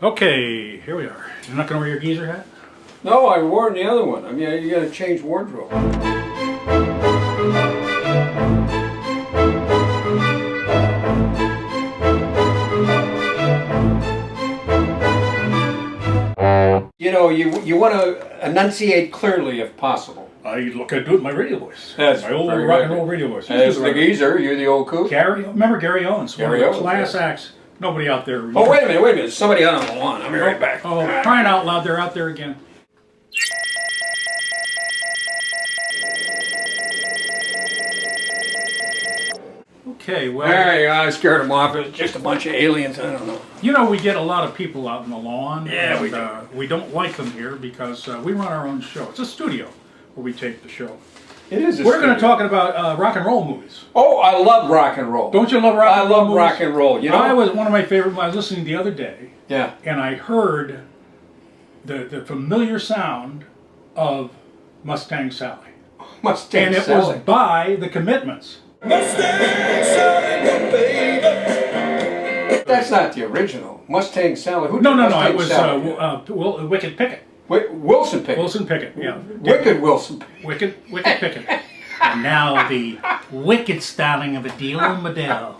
Okay, here we are. You're not going to wear your geezer hat? No, I wore the other one. I mean, you got to change wardrobe. You know, you want to enunciate clearly if possible. I do it with my radio voice. That's my old very rock good. and roll radio voice. As the geezer, you're the old coot. Remember Gary Owens? Gary one of the Owens, class yes. acts. Nobody out there. Oh, wait a minute. Somebody out on the lawn. I'll be right back. Oh, crying out loud, they're out there again. Okay, well... Hey, I scared them off. It was just a bunch of aliens. I don't know. You know, we get a lot of people out on the lawn. Yeah, and, we do. We don't like them here because we run our own show. It's a studio where we tape the show. It is a We're going to studio. talk about rock and roll movies. Oh, I love rock and roll. Don't you love rock and roll I love movies? rock and roll. You know, one of my favorite. I was listening the other day. Yeah. And I heard the familiar sound of Mustang Sally. Mustang And it Sally. was by The Commitments. Mustang Sally, baby. That's not the original. Mustang Sally. Who did No, Mustang it was Sally? Wicked Pickett. Wilson Pickett. Wilson Pickett, yeah. Wicked Wilson Pickett. Wicked Pickett. And now the wicked styling of Adele Modell.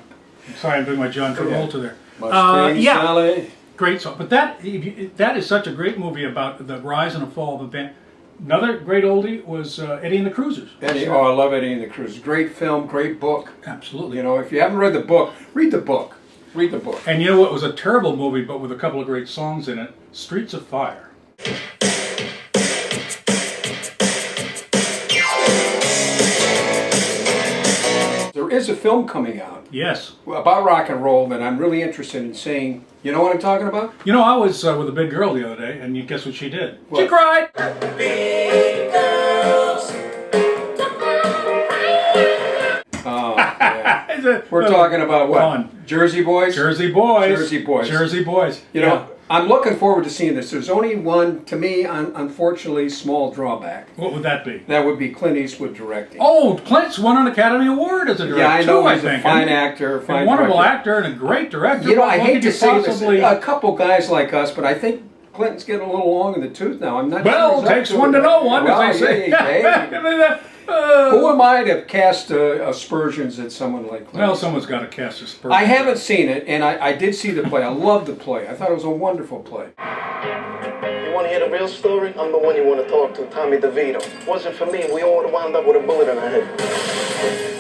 I'm sorry, I'm doing my John Travolta there. Mustang Sally. Great song. But that is such a great movie about the rise and the fall of a band. Another great oldie was Eddie and the Cruisers. Eddie, oh, I love Eddie and the Cruisers. Great film, great book. Absolutely. You know, if you haven't read the book, read the book. Read the book. And you know what was a terrible movie, but with a couple of great songs in it? Streets of Fire. There is a film coming out. Yes. About rock and roll that I'm really interested in seeing. You know what I'm talking about? You know, I was with a big girl the other day, and you guess what she did? What? She cried! Big girls. Oh, yeah. We're talking about what? Fun. Jersey Boys? Jersey Boys. Jersey Boys. Jersey Boys. You know, I'm looking forward to seeing this. There's only one, to me, unfortunately, small drawback. What would that be? That would be Clint Eastwood directing. Oh, Clint's won an Academy Award as a director. Yeah, I know. too, He's I a think. fine actor, fine a wonderful director. actor and a great director. You know, What I hate could to you say possibly... this. A couple guys like us, but I think Clinton's getting a little long in the tooth now. I'm not Well, sure it takes one to know one, well, as they say. yeah. Who am I to cast aspersions at someone like Clinton? Well, someone's got to cast a spur. I haven't seen it, and I did see the play. I loved the play. I thought it was a wonderful play. You want to hear the real story? I'm the one you want to talk to, Tommy DeVito. Wasn't for me, we all would have wound up with a bullet in our head.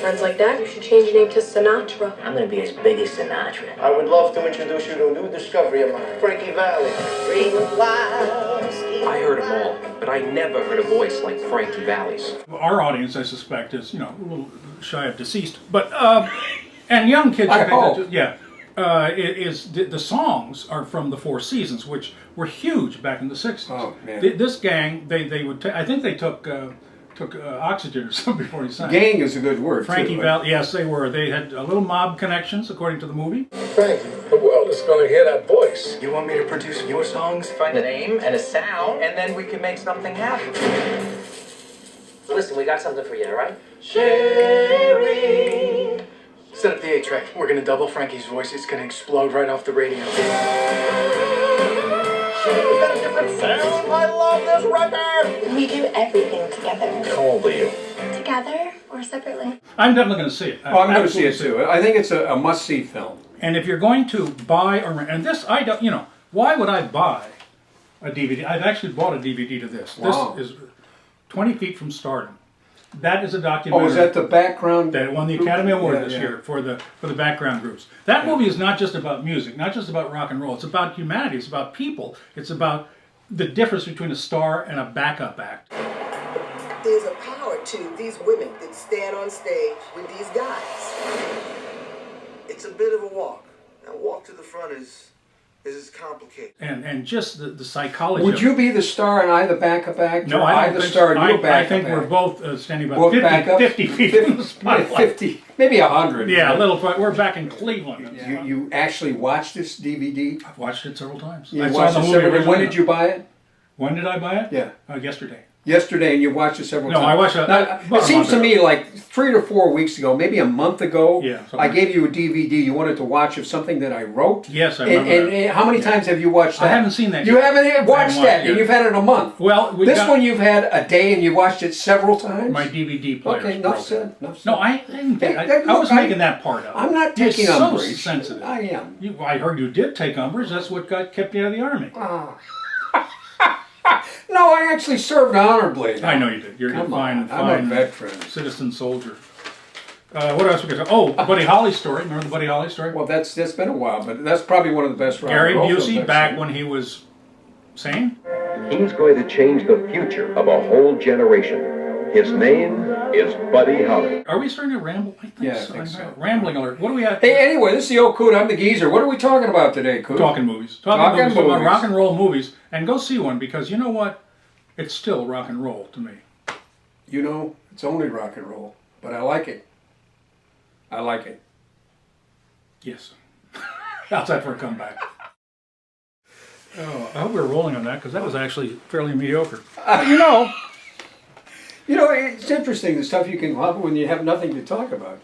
Friends like that, you should change your name to Sinatra. I'm gonna be as big as Sinatra. I would love to introduce you to a new discovery of mine, Frankie Valli. I heard them all, but I never heard a voice like Frankie Valli's. Our audience, I suspect, is, you know, a little shy of deceased, but and young kids. I hope. The songs are from the Four Seasons, which were huge back in the '60s. Oh, man. This gang, they would. I think they took oxygen or something before he sang. Gang is a good word. Frankie too, Valli, yes, they were. They had a little mob connections, according to the movie. Frankie, the world is going to hear that voice. You want me to produce your songs, find a name and a sound, and then we can make something happen. Listen, we got something for you, all right? Sherry. Set up the 8-track. We're gonna double Frankie's voice. It's gonna explode right off the radio. Is that a different sound? I love this record. We do everything together. How old are you? Together or separately? I'm definitely going to see it. Oh, I'm going to see it too. I think it's a must-see film. And if you're going to buy or rent, and this, I don't, you know, why would I buy a DVD? I've actually bought a DVD to this. Wow. This is 20 Feet from Stardom. That is a documentary. Oh, is that the background? That won the Academy Award Yeah, this yeah. year for the background groups. That movie is not just about music, not just about rock and roll. It's about humanity. It's about people. It's about the difference between a star and a backup act. There's a power to these women that stand on stage with these guys. It's a bit of a walk. Now, walk to the front is complicated. And just the psychology. Would of you it. be the star and I the backup actor? No, I don't the think star so. and you backup I think we're actor? both standing about Both 50, backups? 50 feet from the spotlight. 50, maybe 100. Yeah, a little. We're back in Cleveland. You actually watched this DVD? I've watched it several times. You I saw watched the it movie separately. originally. When did you buy it? When did I buy it? Yeah. Yesterday. yesterday and you watched it several No, times. I watched it. Now, about it a seems month to ago. me like 3 to 4 weeks ago, maybe a month ago, Yeah, something I like gave you a DVD you wanted to watch of something that I wrote. Yes, I remember And that. how many times have you watched that? I haven't seen that You yet. haven't watched watched that, it. and you've had it a month. Well, This one you've had a day and you watched it several times? my DVD player. Okay, enough said. Enough said. No, I didn't. Hey, I was look, making that part up. I'm not You're taking so umbrage. sensitive. I am. I heard you did take umbrage. That's what kept you out of the army. No, I actually served honorably. I know you did. You're a Come fine, on, fine I'm a veteran. citizen soldier. What else we got? Oh, Buddy Holly story. Remember the Buddy Holly story? Well, that's been a while, but that's probably one of the best rock Gary and roll films Busey I've back seen. when he was sane. He's going to change the future of a whole generation. His name is Buddy Holly. Are we starting to ramble? I think Yeah, I so. think so. Rambling alert. What do we have? Hey, anyway, this is the Old Coot. I'm the geezer. What are we talking about today, Coot? Talking movies. Talking Talking about movies. rock and roll movies. And go see one because you know what? It's still rock and roll to me. You know, it's only rock and roll, but I like it. I like it. Yes. Outside for a comeback. Oh, I hope we're rolling on that because that was actually fairly mediocre. You know, it's interesting the stuff you can come up with when you have nothing to talk about.